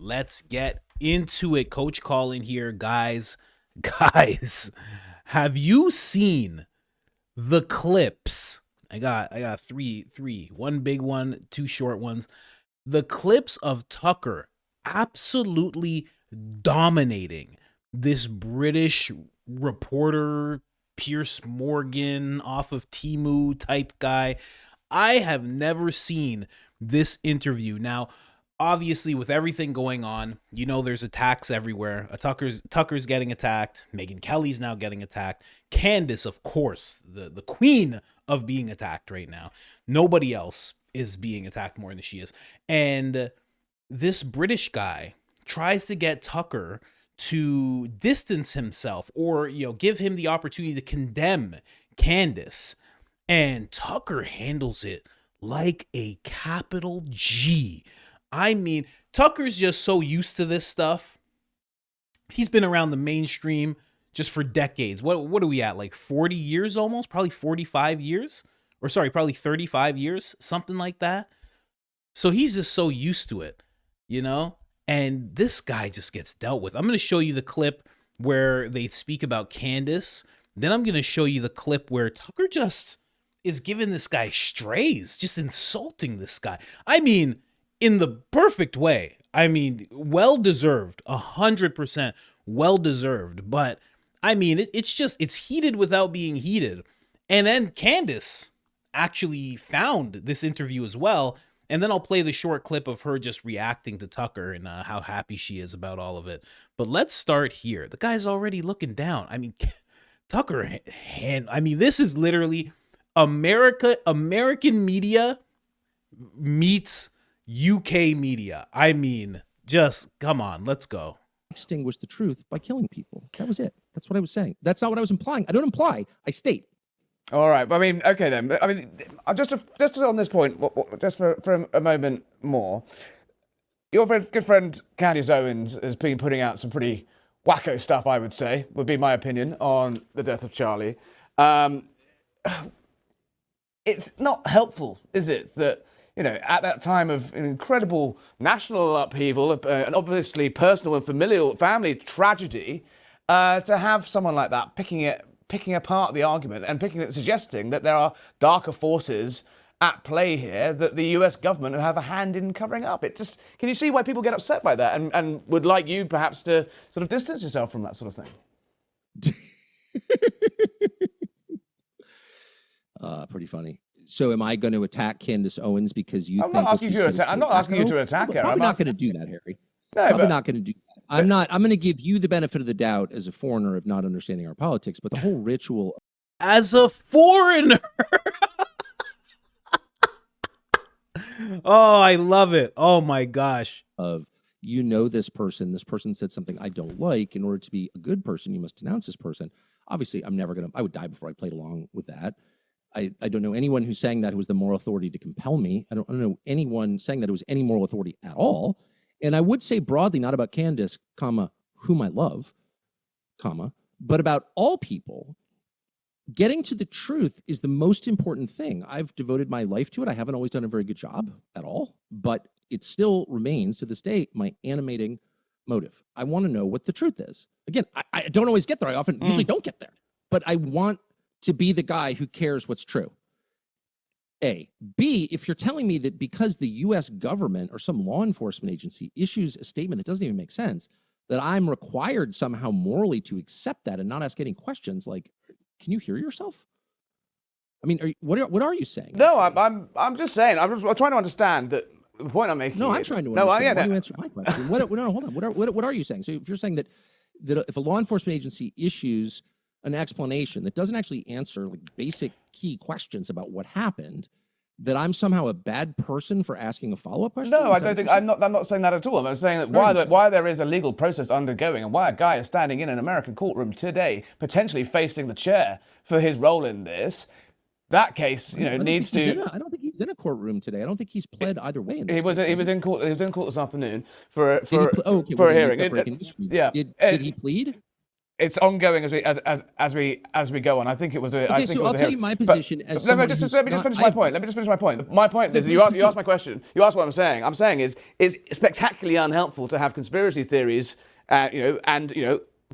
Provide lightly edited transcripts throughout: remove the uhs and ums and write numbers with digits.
Let's get into it. Coach Colin here, guys. Guys, have you seen the clips? I got three, one big one, two short ones. The clips of Tucker absolutely dominating this British reporter, Pierce Morgan off of Timu type guy. I have never seen this interview. Now, obviously, with everything going on, there's attacks everywhere. Tucker's getting attacked. Megyn Kelly's now getting attacked. Candace, of course, the queen of being attacked right now. Nobody else is being attacked more than she is. And this British guy tries to get Tucker to distance himself or, give him the opportunity to condemn Candace. And Tucker handles it like a capital G. I mean, Tucker's just so used to this stuff. He's been around the mainstream just for decades. What are we at? Like 40 years almost? Probably 45 years? Or sorry, probably 35 years, something like that. So he's just so used to it, And this guy just gets dealt with. I'm going to show you the clip where they speak about Candace. Then I'm going to show you the clip where Tucker just is giving this guy strays, just insulting this guy. I mean, in the perfect way. I mean, well-deserved, 100% well-deserved. But, I mean, it's heated without being heated. And then Candace actually found this interview as well. And then I'll play the short clip of her just reacting to Tucker and how happy she is about all of it. But let's start here. The guy's already looking down. I mean, Tucker, this is literally American media meets UK media. I mean, just come on, let's go. Extinguish the truth by killing people. That was it. That's what I was saying. That's not what I was implying. I don't imply. I state. All right. I mean, okay then. I mean, just on this point, just for a moment more. Your good friend Candace Owens has been putting out some pretty wacko stuff, I would say, would be my opinion, on the death of Charlie. It's not helpful, is it, that, at that time of incredible national upheaval and obviously personal and familial family tragedy, to have someone like that picking apart the argument and suggesting that there are darker forces at play here that the US government have a hand in covering up. Can you see why people get upset by that and would like you perhaps to sort of distance yourself from that sort of thing? Pretty funny. So am I going to attack Candace Owens because you think... I'm not asking you to attack her. I'm not going to do that, Harry. No, probably not going to do that. I'm going to give you the benefit of the doubt as a foreigner of not understanding our politics, but the whole ritual... As a foreigner! Oh, I love it. Oh, my gosh. Of, this person said something I don't like. In order to be a good person, you must denounce this person. Obviously, I would die before I played along with that. I don't know anyone who's saying that who has the moral authority to compel me. I don't know anyone saying that it was any moral authority at all. And I would say broadly, not about Candace, whom I love, but about all people. Getting to the truth is the most important thing. I've devoted my life to it. I haven't always done a very good job at all, but it still remains to this day my animating motive. I want to know what the truth is. Again, I don't always get there. I usually don't get there, but I want to be the guy who cares what's true. A. B, if you're telling me that because the U.S. government or some law enforcement agency issues a statement that doesn't even make sense, that I'm required somehow morally to accept that and not ask any questions, like, can you hear yourself? I mean, what are you saying? No, I'm just saying. I'm trying to understand that the point I'm making. No, I'm trying to understand. Why don't you answer my question? Hold on. What are you saying? So if you're saying that if a law enforcement agency issues an explanation that doesn't actually answer like basic key questions about what happened, that I'm somehow a bad person for asking a follow-up question? No, I don't think I'm not saying that at all. I'm saying that why there is a legal process undergoing and why a guy is standing in an American courtroom today, potentially facing the chair for his role in this. That case, needs to. I don't think he's in a courtroom today. I don't think he's pled either way. He was in court. He was in court this afternoon for a hearing. Yeah. Did he plead? it's ongoing as we go on. I think it was a. I Okay, think it so was I'll a tell hero. you my But position as let me someone just who's let me just not- finish my point. Let me just finish my point. My point is, you asked my question. You asked what I'm saying. I'm saying is spectacularly unhelpful to have conspiracy theories, and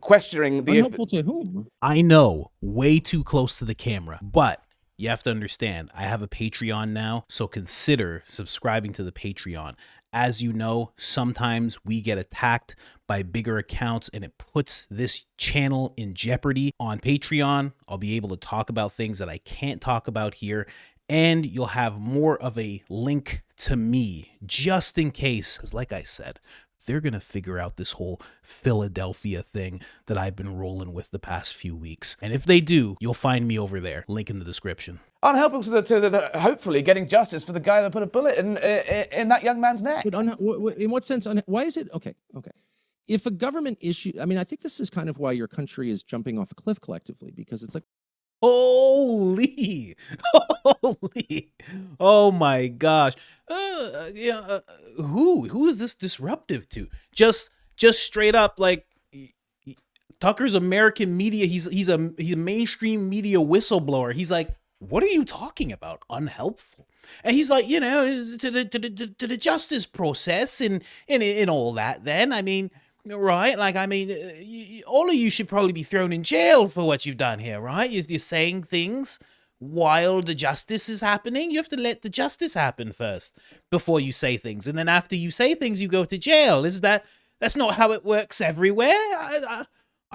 questioning the. Unhelpful to whom? I know, way too close to the camera, but you have to understand, I have a Patreon now, so consider subscribing to the Patreon. As you know, sometimes we get attacked by bigger accounts and it puts this channel in jeopardy. On Patreon, I'll be able to talk about things that I can't talk about here, and you'll have more of a link to me just in case, because like I said, they're going to figure out this whole Philadelphia thing that I've been rolling with the past few weeks. And if they do, you'll find me over there. Link in the description. Unhelpful to the hopefully getting justice for the guy that put a bullet in that young man's neck. But in what sense? Why is it okay? Okay, if a government issue, I mean, I think this is kind of why your country is jumping off a cliff collectively, because it's like, Holy, holy, oh my gosh. Who is this disruptive to? Just straight up, like, Tucker's American media. He's a mainstream media whistleblower. He's like, what are you talking about? Unhelpful. And he's like, to the justice process and all that. Then, I mean, right? Like, I mean, all of you should probably be thrown in jail for what you've done here, right? You're saying things while the justice is happening. You have to let the justice happen first before you say things, and then after you say things, you go to jail. That's not how it works everywhere? I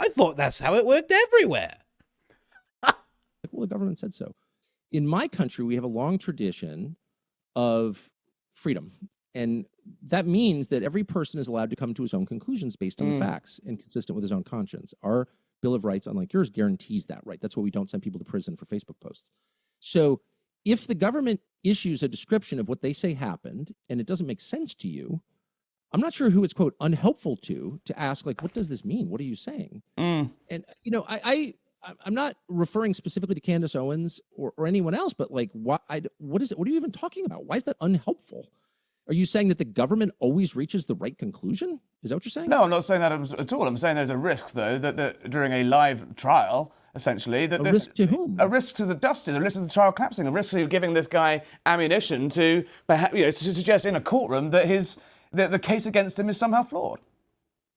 thought that's how it worked everywhere. well, the government said so. In my country, we have a long tradition of freedom. And that means that every person is allowed to come to his own conclusions based on the facts and consistent with his own conscience. Our Bill of Rights, unlike yours, guarantees that right. That's why we don't send people to prison for Facebook posts. So if the government issues a description of what they say happened and it doesn't make sense to you, I'm not sure who it's, quote, unhelpful to ask, like, what does this mean? What are you saying? And, I'm not referring specifically to Candace Owens or anyone else, but like, what is it? What are you even talking about? Why is that unhelpful? Are you saying that the government always reaches the right conclusion? Is that what you're saying? No, I'm not saying that at all. I'm saying there's a risk, though, that during a live trial, essentially, that a risk to whom? A risk to the justice, a risk to the trial collapsing, a risk to giving this guy ammunition to, to suggest in a courtroom that the case against him is somehow flawed.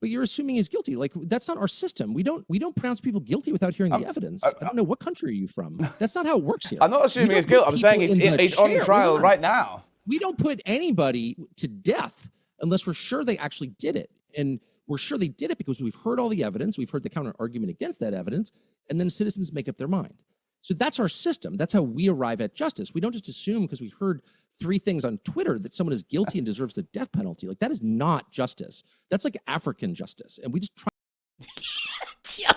But you're assuming he's guilty. Like, that's not our system. We don't pronounce people guilty without hearing the evidence. I don't know, what country are you from? That's not how it works here. I'm not assuming he's guilty. I'm saying he's on trial right now. We don't put anybody to death unless we're sure they actually did it. And we're sure they did it because we've heard all the evidence, we've heard the counter argument against that evidence, and then citizens make up their mind. So that's our system. That's how we arrive at justice. We don't just assume because we heard 3 things on Twitter that someone is guilty and deserves the death penalty. Like, that is not justice. That's like African justice. And we just try. Yo,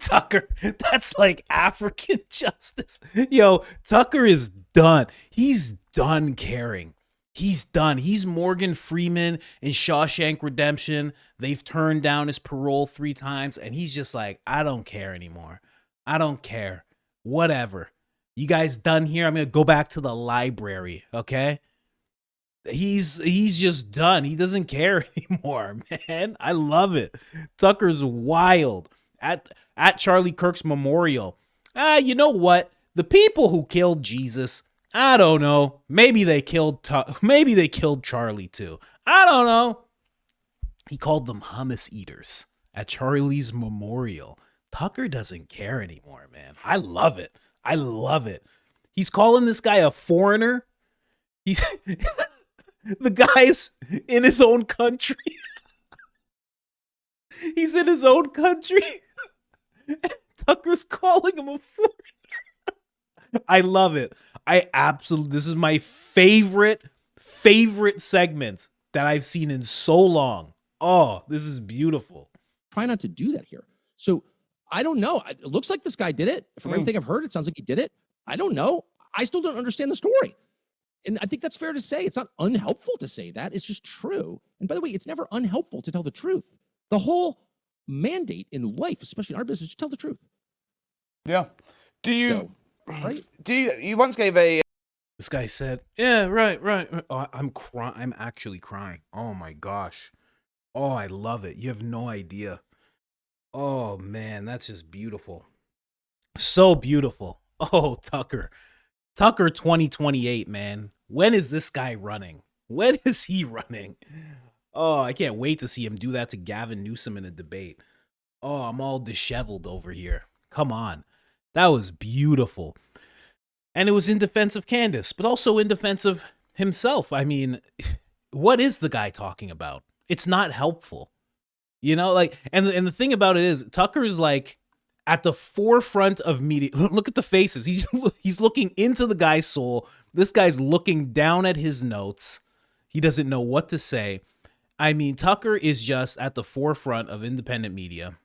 Tucker, that's like African justice. Yo, Tucker is done. He's done caring. He's done. He's Morgan Freeman in Shawshank Redemption. They've turned down his parole 3 times, and he's just like, I don't care anymore. I don't care. Whatever. You guys done here? I'm going to go back to the library, okay? He's just done. He doesn't care anymore, man. I love it. Tucker's wild. At Charlie Kirk's memorial. You know what? The people who killed Jesus, I don't know. Maybe they killed Charlie too. I don't know. He called them hummus eaters at Charlie's memorial. Tucker doesn't care anymore, man. I love it. I love it. He's calling this guy a foreigner. He's the guy's in his own country. He's in his own country. And Tucker's calling him a foreigner. I love it. This is my favorite segment that I've seen in so long. Oh, this is beautiful. Try not to do that here. So I don't know. It looks like this guy did it. From everything I've heard, it sounds like he did it. I don't know. I still don't understand the story. And I think that's fair to say. It's not unhelpful to say that. It's just true. And by the way, it's never unhelpful to tell the truth. The whole mandate in life, especially in our business, is to tell the truth. Yeah. You once gave a... This guy said, yeah, right. Oh, I'm crying. I'm actually crying. Oh my gosh. Oh, I love it. You have no idea. Oh man, that's just beautiful. So beautiful. Oh, Tucker. Tucker 2028, man. When is this guy running? When is he running? Oh, I can't wait to see him do that to Gavin Newsom in a debate. Oh, I'm all disheveled over here. Come on. That was beautiful. And it was in defense of Candace, but also in defense of himself. I mean, what is the guy talking about? It's not helpful. You know, like, and the thing about it is, Tucker is like at the forefront of media. Look at the faces. He's looking into the guy's soul. This guy's looking down at his notes. He doesn't know what to say. I mean, Tucker is just at the forefront of independent media.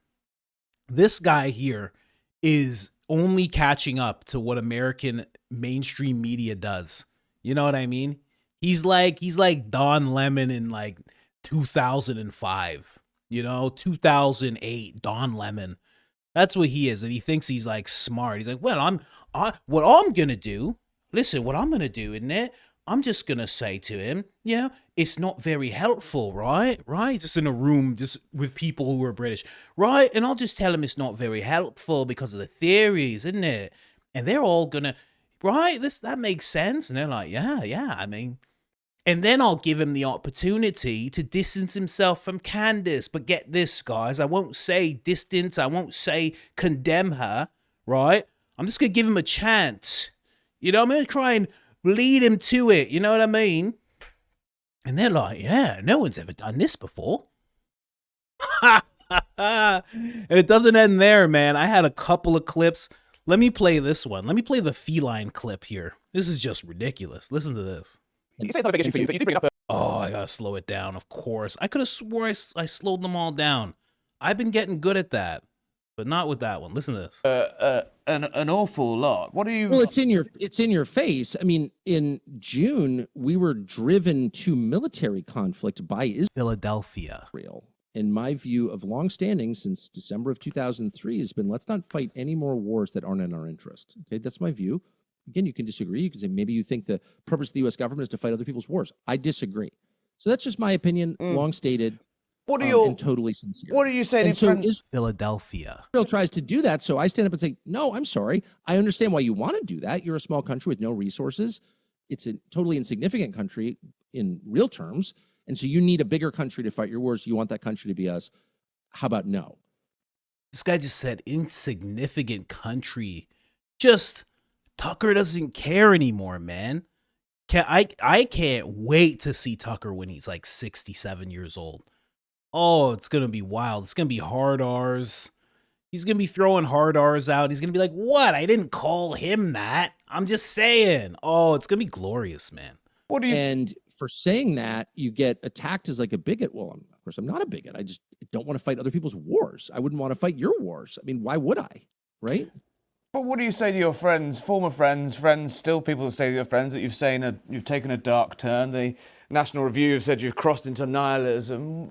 This guy here is only catching up to what American mainstream media does. You know what I mean? He's like Don Lemon in like 2005. 2008, Don Lemon. That's what he is, and he thinks he's like smart. He's like, well, what I'm gonna do. Listen, what I'm gonna do, isn't it? I'm just gonna say to him, it's not very helpful, right? Right? Just in a room, just with people who are British, right? And I'll just tell him it's not very helpful because of the theories, isn't it? And they're all gonna, right? That makes sense. And they're like, yeah. I mean. And then I'll give him the opportunity to distance himself from Candace. But get this, guys. I won't say distance. I won't say condemn her, right? I'm just going to give him a chance. I'm going to try and lead him to it. You know what I mean? And they're like, yeah, no one's ever done this before. And it doesn't end there, man. I had a couple of clips. Let me play this one. Let me play the feline clip here. This is just ridiculous. Listen to this. You say it's not a big issue for you, but you did bring up Oh, I gotta slow it down, of course. I could have swore I slowed them all down. I've been getting good at that, but not with that one. Listen to this. an awful lot. What do you? Well, it's in your face. I mean, in June, we were driven to military conflict by Philadelphia. Israel. And my view of longstanding since December of 2003 has been, let's not fight any more wars that aren't in our interest. Okay, that's my view. Again, you can disagree. You can say maybe you think the purpose of the U.S. government is to fight other people's wars. I disagree. So that's just my opinion, long stated. What are your? And totally sincere. What are you saying? And so Philadelphia. Israel tries to do that. So I stand up and say, no, I'm sorry. I understand why you want to do that. You're a small country with no resources. It's a totally insignificant country in real terms. And so you need a bigger country to fight your wars. You want that country to be us. How about no? This guy just said insignificant country. Just Tucker doesn't care anymore, man. I can't wait to see Tucker when he's like 67 years old. Oh, it's going to be wild. It's going to be hard R's. He's going to be throwing hard R's out. He's going to be like, what? I didn't call him that. I'm just saying. Oh, it's going to be glorious, man. What do you? And for saying that, you get attacked as like a bigot. Well, of course, I'm not a bigot. I just don't want to fight other people's wars. I wouldn't want to fight your wars. I mean, why would I? Right? But what do you say to your friends, former friends, still people that say to your friends that you've taken a dark turn? The National Review have said you've crossed into nihilism.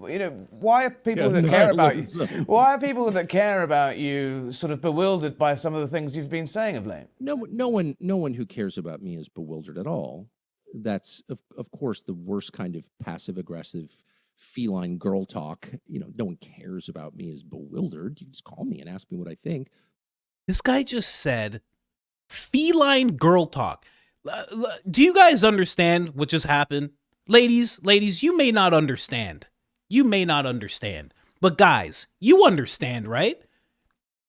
Why are people that care about you? Why are people that care about you sort of bewildered by some of the things you've been saying of late? No one who cares about me is bewildered at all. That's of course the worst kind of passive aggressive feline girl talk. No one cares about me is bewildered. You can just call me and ask me what I think. This guy just said feline girl talk. Do you guys understand what just happened? Ladies, you may not understand. But guys, you understand, right?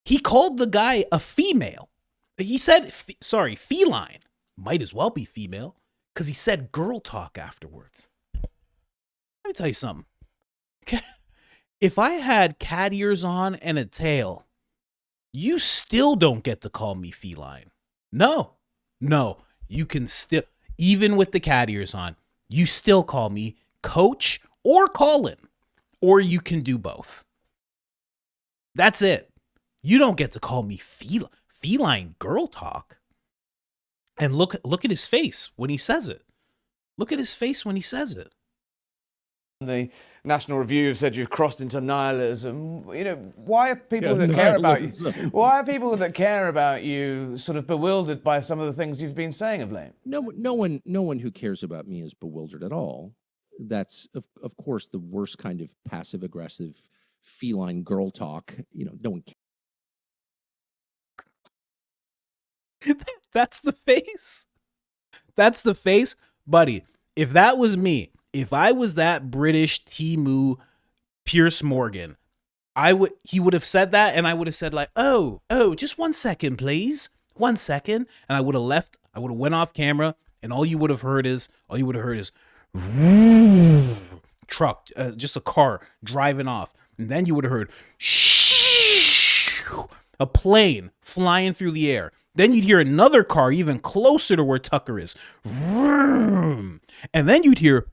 He called the guy a female. He said, feline. Might as well be female because he said girl talk afterwards. Let me tell you something. If I had cat ears on and a tail, you still don't get to call me feline. No, you can still, even with the cat ears on, you still call me Coach or Colin, or you can do both. That's it. You don't get to call me feline girl talk. And look at his face when he says it. The National Review have said you've crossed into nihilism. Why are people that care about you? Why are people that care about you sort of bewildered by some of the things you've been saying of late? No one who cares about me is bewildered at all. That's of course the worst kind of passive aggressive feline girl talk. No one That's the face. That's the face, buddy. If that was me, if I was that British Timu Pierce Morgan, he would have said that, and I would have said like, oh, just 1 second, please. 1 second. And I would have left, I would have went off camera, and all you would have heard is truck, just a car driving off. And then you would have heard a plane flying through the air. Then you'd hear another car even closer to where Tucker is. And then you'd hear,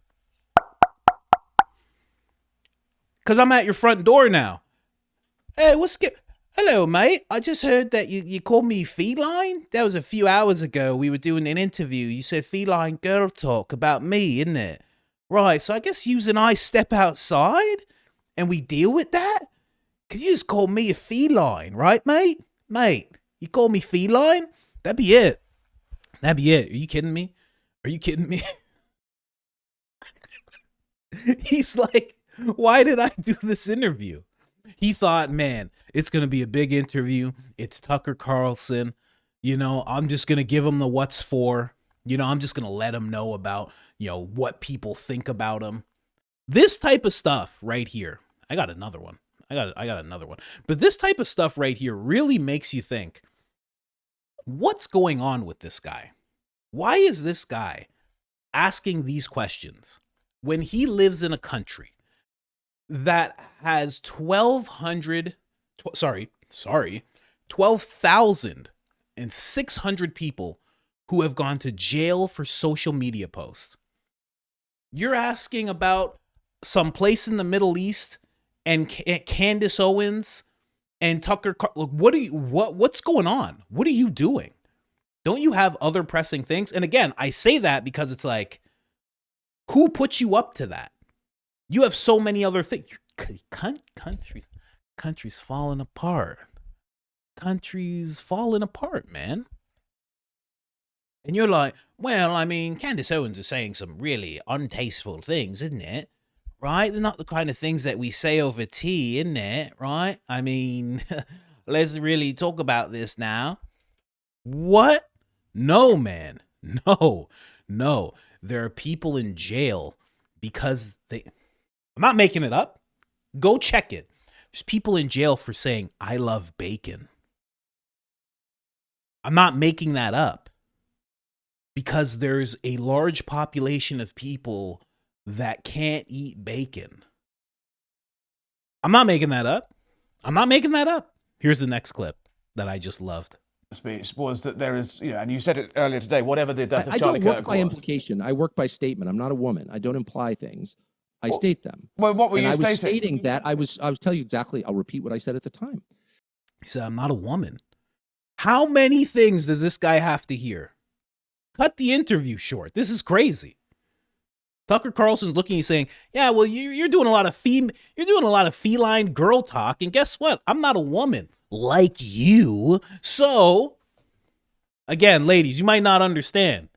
because I'm at your front door now. Hey, hello, mate. I just heard that you called me feline. That was a few hours ago. We were doing an interview. You said feline girl talk about me, isn't it? Right, so I guess you and I step outside and we deal with that? Because you just called me a feline, right, mate? Mate, you called me feline? That'd be it. Are you kidding me? He's like, why did I do this interview? He thought, man, it's going to be a big interview. It's Tucker Carlson. I'm just going to give him the what's for. I'm just going to let him know about, what people think about him. This type of stuff right here. I got another one. But this type of stuff right here really makes you think, what's going on with this guy? Why is this guy asking these questions when he lives in a country that has 12,600 people who have gone to jail for social media posts? You're asking about some place in the Middle East and Candace Owens and Tucker. What's going on? What are you doing? Don't you have other pressing things? And again, I say that because it's like, who put you up to that? You have so many other things. Country's falling apart. Country's falling apart, man. And you're like, well, I mean, Candace Owens is saying some really untasteful things, isn't it? Right? They're not the kind of things that we say over tea, isn't it? Right? I mean, let's really talk about this now. What? No, man. No. There are people in jail because I'm not making it up. Go check it. There's people in jail for saying, I love bacon. I'm not making that up. Because there's a large population of people that can't eat bacon. I'm not making that up. Here's the next clip that I just loved. Speech was that there is, and you said it earlier today, whatever the death of Charlie Kirk was. I don't work by implication. I work by statement. I'm not a woman. I don't imply things. I state them. Well, what were you stating? I was stating that I was telling you exactly. I'll repeat what I said at the time. He said, I'm not a woman. How many things does this guy have to hear? Cut the interview short. This is crazy. Tucker Carlson's looking and saying, yeah, well, you're doing a lot of feline girl talk, and guess what? I'm not a woman like you. So, again, ladies, you might not understand.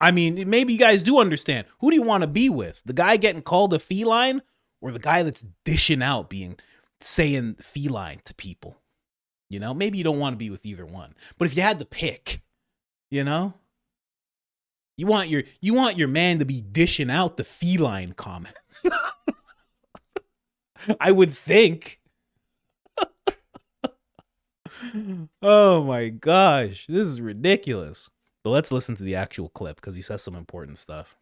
I mean, maybe you guys do understand. Who do you want to be with? The guy getting called a feline or the guy that's dishing out saying feline to people? Maybe you don't want to be with either one. But if you had to pick, you want your man to be dishing out the feline comments. I would think. Oh my gosh, this is ridiculous. So let's listen to the actual clip because he says some important stuff.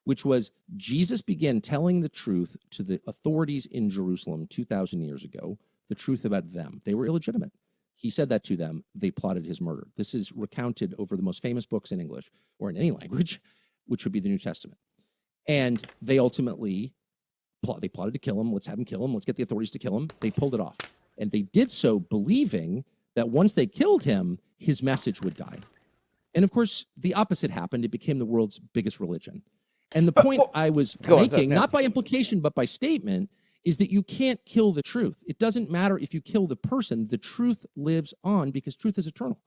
Which was, Jesus began telling the truth to the authorities in Jerusalem 2,000 years ago, the truth about them. They were illegitimate. He said that to them. They plotted his murder. This is recounted over the most famous books in English, or in any language, which would be the New Testament. And they ultimately, they plotted to kill him. Let's have him kill him. Let's get the authorities to kill him. They pulled it off. And they did so believing that once they killed him, his message would die. And of course, the opposite happened. It became the world's biggest religion. And the point I was making, not by implication, but by statement, is that you can't kill the truth. It doesn't matter if you kill the person. The truth lives on because truth is eternal.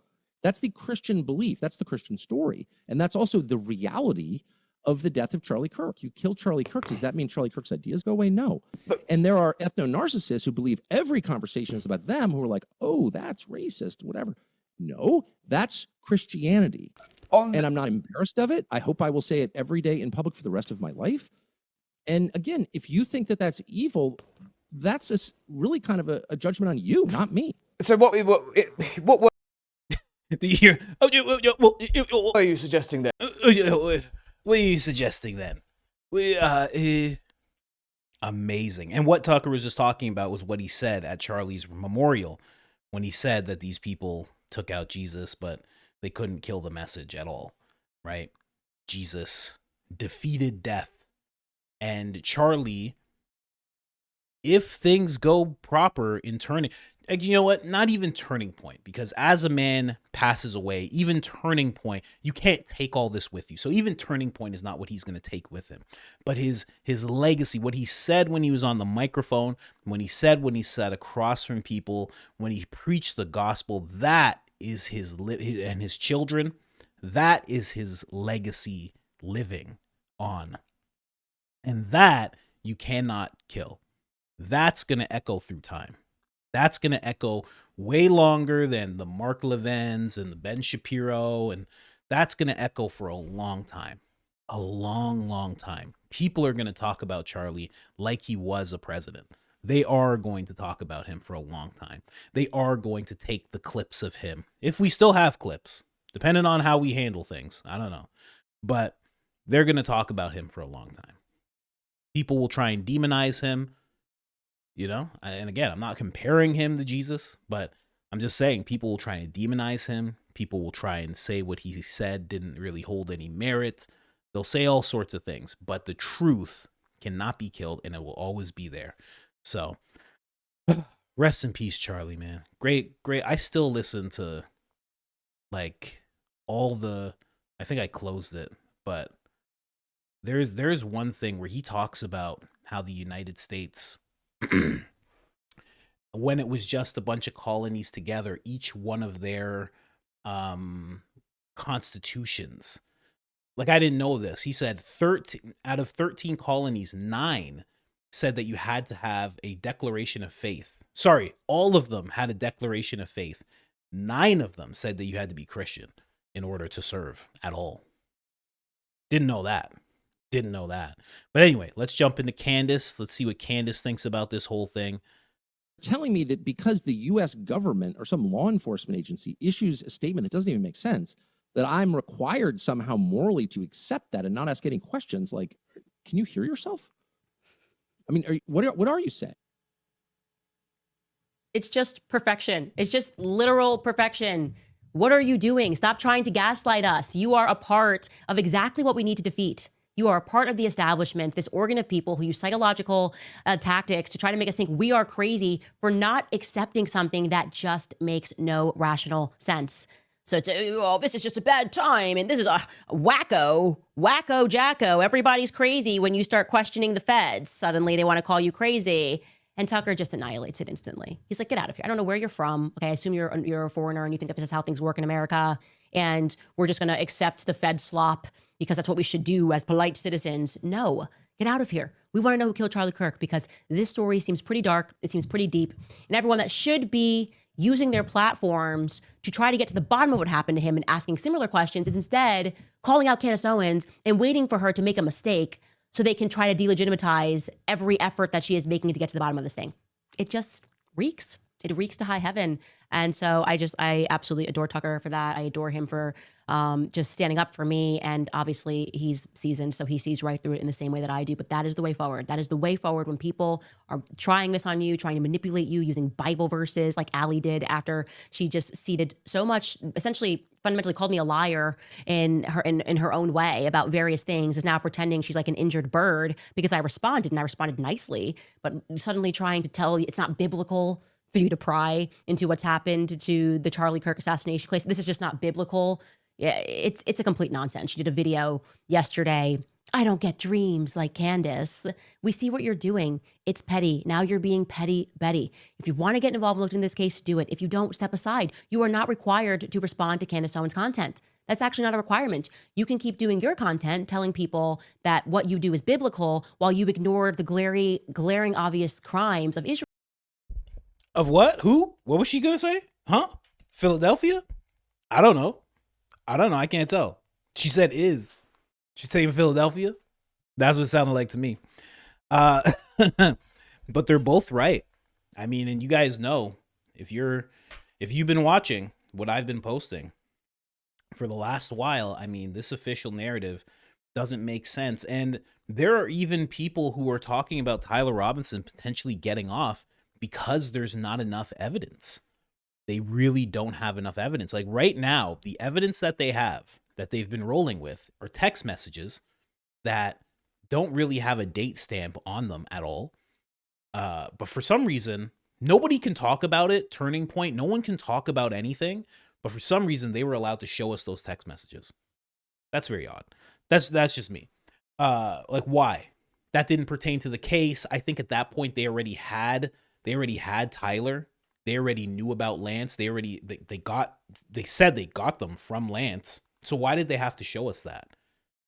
That's the Christian belief. That's the Christian story. And that's also the reality of the death of Charlie Kirk. You kill Charlie Kirk. Does that mean Charlie Kirk's ideas go away? No. And there are ethno-narcissists who believe every conversation is about them, who are like, oh, that's racist, whatever. No, that's Christianity. And I'm not embarrassed of it. I hope I will say it every day in public for the rest of my life. And again, if you think that that's evil, that's really kind of a judgment on you, not me. So what What are you suggesting then? What are you suggesting then? Amazing. And what Tucker was just talking about was what he said at Charlie's memorial when he said that these people took out Jesus, but they couldn't kill the message at all, right? Jesus defeated death. And Charlie, if things go proper in turning, you know what? Not even turning point, because as a man passes away, even turning point, you can't take all this with you. So even turning point is not what he's going to take with him, but his legacy, what he said when he was on the microphone, when he sat across from people, when he preached the gospel, that is and his children, that is his legacy living on. And that you cannot kill. That's going to echo through time. That's going to echo way longer than the Mark Levins and the Ben Shapiro. And that's going to echo for a long time. A long, long time. People are going to talk about Charlie like he was a president. They are going to talk about him for a long time. They are going to take the clips of him, if we still have clips, depending on how we handle things. I don't know. But they're going to talk about him for a long time. People will try and demonize him. You know, and again, I'm not comparing him to Jesus, but I'm just saying people will try and demonize him. People will try and say what he said didn't really hold any merit. They'll say all sorts of things, but the truth cannot be killed and it will always be there. So rest in peace, Charlie, man. Great. I still listen to like I think I closed it, but there's one thing where he talks about how the United States, when it was just a bunch of colonies together, each one of their constitutions, like I didn't know this. He said 13 out of 13 colonies, 9 said that you had to have a declaration of faith. Sorry, all of them had a declaration of faith. 9 of them said that you had to be Christian in order to serve at all. Didn't know that. But anyway, let's jump into Candace. Let's see what Candace thinks about this whole thing. Telling me that because the U.S. government or some law enforcement agency issues a statement that doesn't even make sense, that I'm required somehow morally to accept that and not ask any questions. Like, can you hear yourself? I mean, what are you saying? It's just perfection. It's just literal perfection. What are you doing? Stop trying to gaslight us. You are a part of exactly what we need to defeat. You are a part of the establishment, this organ of people who use psychological tactics to try to make us think we are crazy for not accepting something that just makes no rational sense. So it's, oh, this is just a bad time, and this is a wacko jacko. Everybody's crazy when you start questioning the feds. Suddenly they want to call you crazy. And Tucker just annihilates it instantly. He's like, get out of here. I don't know where you're from. Okay, I assume you're a foreigner and you think that this is how things work in America. And we're just going to accept the Fed slop because that's what we should do as polite citizens. No, get out of here. We want to know who killed Charlie Kirk because this story seems pretty dark. It seems pretty deep. And everyone that should be using their platforms to try to get to the bottom of what happened to him and asking similar questions is instead calling out Candace Owens and waiting for her to make a mistake so they can try to delegitimize every effort that she is making to get to the bottom of this thing. It just reeks. It reeks to high heaven. And so I absolutely adore Tucker for that. I adore him for just standing up for me. And obviously he's seasoned, so he sees right through it in the same way that I do. But that is the way forward. That is the way forward when people are trying this on you, trying to manipulate you using Bible verses like Allie did after she just ceded so much, essentially fundamentally called me a liar in her own way about various things, is now pretending she's like an injured bird because I responded, and I responded nicely, but suddenly trying to tell you it's not biblical for you to pry into what's happened to the Charlie Kirk assassination case. This is just not biblical. Yeah, it's a complete nonsense. She did a video yesterday. I don't get dreams like Candace. We see what you're doing. It's petty. Now you're being petty Betty. If you want to get involved and look in this case, do it. If you don't, step aside. You are not required to respond to Candace Owens' content. That's actually not a requirement. You can keep doing your content, telling people that what you do is biblical while you ignored the glaring obvious crimes of Israel. Of what? Who? What was she gonna say? Huh? Philadelphia? I don't know. I can't tell. She said is. She's saying Philadelphia? That's what it sounded like to me. But they're both right. I mean, and you guys know, if you've been watching what I've been posting for the last while, I mean, this official narrative doesn't make sense. And there are even people who are talking about Tyler Robinson potentially getting off because there's not enough evidence. They really don't have enough evidence. Like right now, the evidence that they have, that they've been rolling with, are text messages that don't really have a date stamp on them at all. But for some reason, nobody can talk about it. Turning point. No one can talk about anything. But for some reason, they were allowed to show us those text messages. That's very odd. That's just me. Like why? That didn't pertain to the case. I think at that point they already had Tyler. They already knew about Lance. They said they got them from Lance. So why did they have to show us that?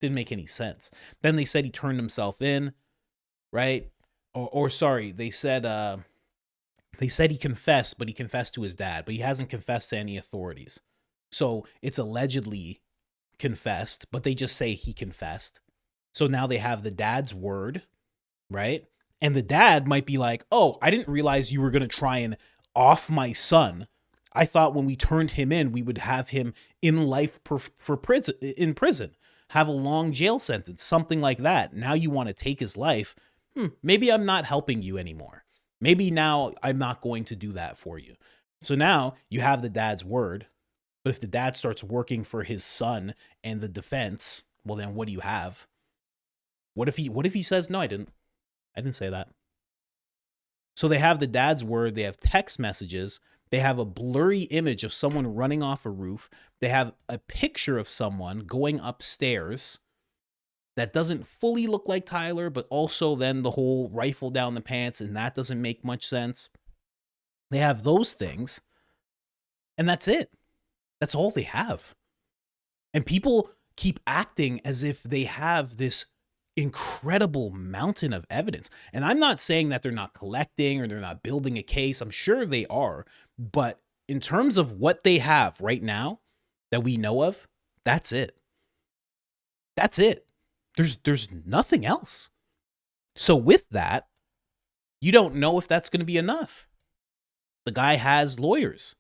Didn't make any sense. Then they said he turned himself in, right? Or sorry, they said he confessed, but he confessed to his dad, but he hasn't confessed to any authorities. So it's allegedly confessed, but they just say he confessed. So now they have the dad's word, right? And the dad might be like, "Oh, I didn't realize you were going to try and off my son. I thought when we turned him in, we would have him in life in prison, have a long jail sentence, something like that. Now you want to take his life. Maybe I'm not helping you anymore. Maybe now I'm not going to do that for you." So now you have the dad's word, but if the dad starts working for his son and the defense, well then what do you have? What if he says, "No, I didn't say that"? So they have the dad's word, they have text messages, they have a blurry image of someone running off a roof, they have a picture of someone going upstairs that doesn't fully look like Tyler, but also then the whole rifle down the pants, and that doesn't make much sense. They have those things, and that's it. That's all they have. And people keep acting as if they have this incredible mountain of evidence. And I'm not saying that they're not collecting or they're not building a case. I'm sure they are. But in terms of what they have right now that we know of, that's it. That's it. There's nothing else. So with that, you don't know if that's going to be enough. The guy has lawyers.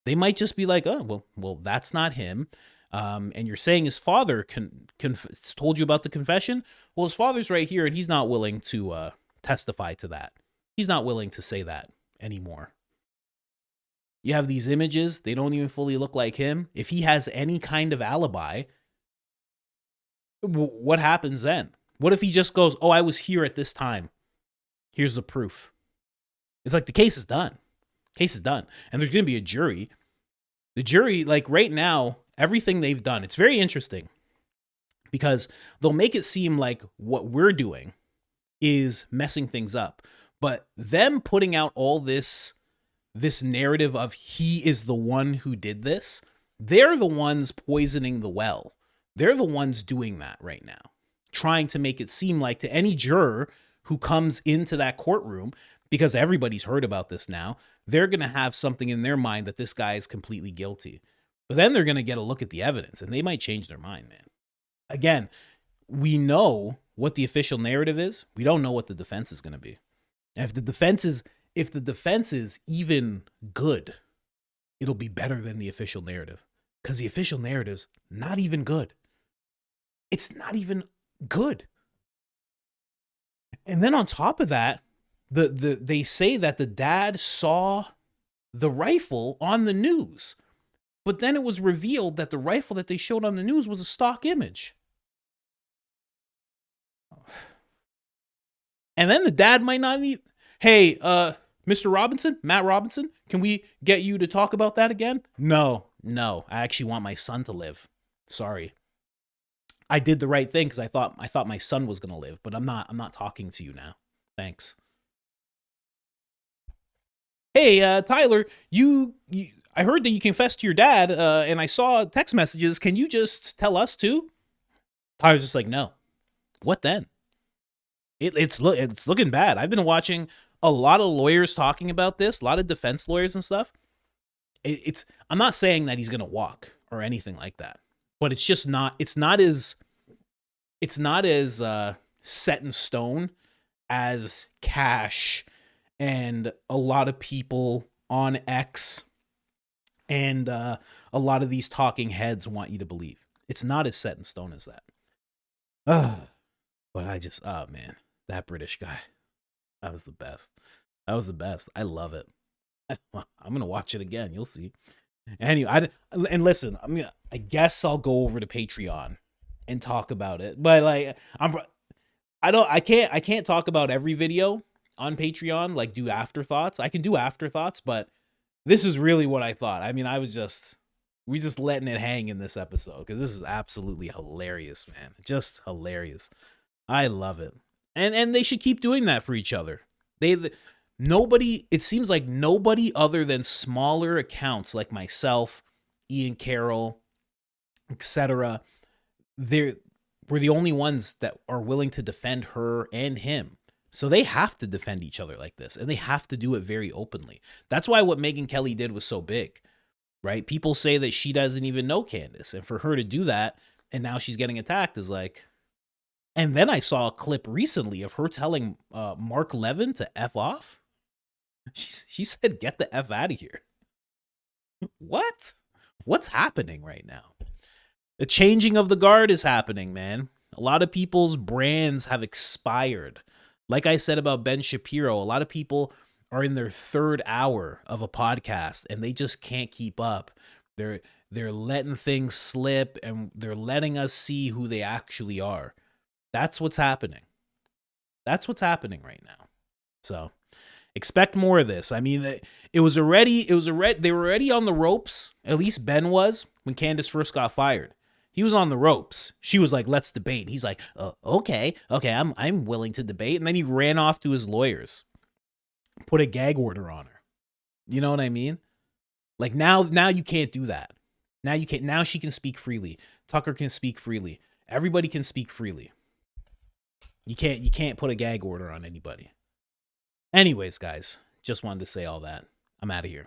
They might just be like, "Oh, well, that's not him." And you're saying his father told you about the confession? Well, his father's right here, and he's not willing to testify to that. He's not willing to say that anymore. You have these images. They don't even fully look like him. If he has any kind of alibi, what happens then? What if he just goes, "Oh, I was here at this time. Here's the proof." It's like the case is done. Case is done. And there's going to be a jury. The jury, like right now, everything they've done, it's very interesting because they'll make it seem like what we're doing is messing things up. But them putting out all this narrative of he is the one who did this, they're the ones poisoning the well. They're the ones doing that right now, trying to make it seem like to any juror who comes into that courtroom, because everybody's heard about this now, they're going to have something in their mind that this guy is completely guilty. But then they're going to get a look at the evidence and they might change their mind, man. Again, we know what the official narrative is. We don't know what the defense is going to be. And if the defense is even good, it'll be better than the official narrative, because the official narrative's not even good. It's not even good. And then on top of that, they say that the dad saw the rifle on the news, but then it was revealed that the rifle that they showed on the news was a stock image. And then the dad might not even, "Hey, Mr. Robinson, Matt Robinson, can we get you to talk about that again?" No, I actually want my son to live. Sorry. I did the right thing because I thought my son was going to live, but I'm not talking to you now. Thanks. "Hey, Tyler, I heard that you confessed to your dad, and I saw text messages. Can you just tell us too? Tyler's just like, no. What then? It's looking bad. I've been watching a lot of lawyers talking about this, a lot of defense lawyers and stuff. I'm not saying that he's gonna walk or anything like that, but it's just not. It's not as set in stone as Cash and a lot of people on X and a lot of these talking heads want you to believe. It's not as set in stone as that. But oh man, that British guy, that was the best. That was the best. I love it. I'm gonna watch it again. You'll see. Anyway, and listen, I guess I'll go over to Patreon and talk about it. But like, I can't talk about every video on Patreon. Like, do afterthoughts. I can do afterthoughts, but this is really what I thought. I mean, we just letting it hang in this episode because this is absolutely hilarious, man. Just hilarious. I love it. And they should keep doing that for each other. It seems like nobody other than smaller accounts like myself, Ian Carroll, etc., we're the only ones that are willing to defend her and him. So they have to defend each other like this, and they have to do it very openly. That's why what Megyn Kelly did was so big, right? People say that she doesn't even know Candace, and for her to do that, and now she's getting attacked is like... And then I saw a clip recently of her telling Mark Levin to F off. She said, get the F out of here. What? What's happening right now? The changing of the guard is happening, man. A lot of people's brands have expired. Like I said about Ben Shapiro, a lot of people are in their third hour of a podcast and they just can't keep up. They're letting things slip and they're letting us see who they actually are. That's what's happening. That's what's happening right now. So expect more of this. I mean, they were already on the ropes. At least Ben was when Candace first got fired. He was on the ropes. She was like, let's debate. And he's like, okay, I'm willing to debate. And then he ran off to his lawyers, put a gag order on her. You know what I mean? Like now you can't do that. Now you can't. Now she can speak freely. Tucker can speak freely. Everybody can speak freely. You can't put a gag order on anybody. Anyways, guys, just wanted to say all that. I'm out of here.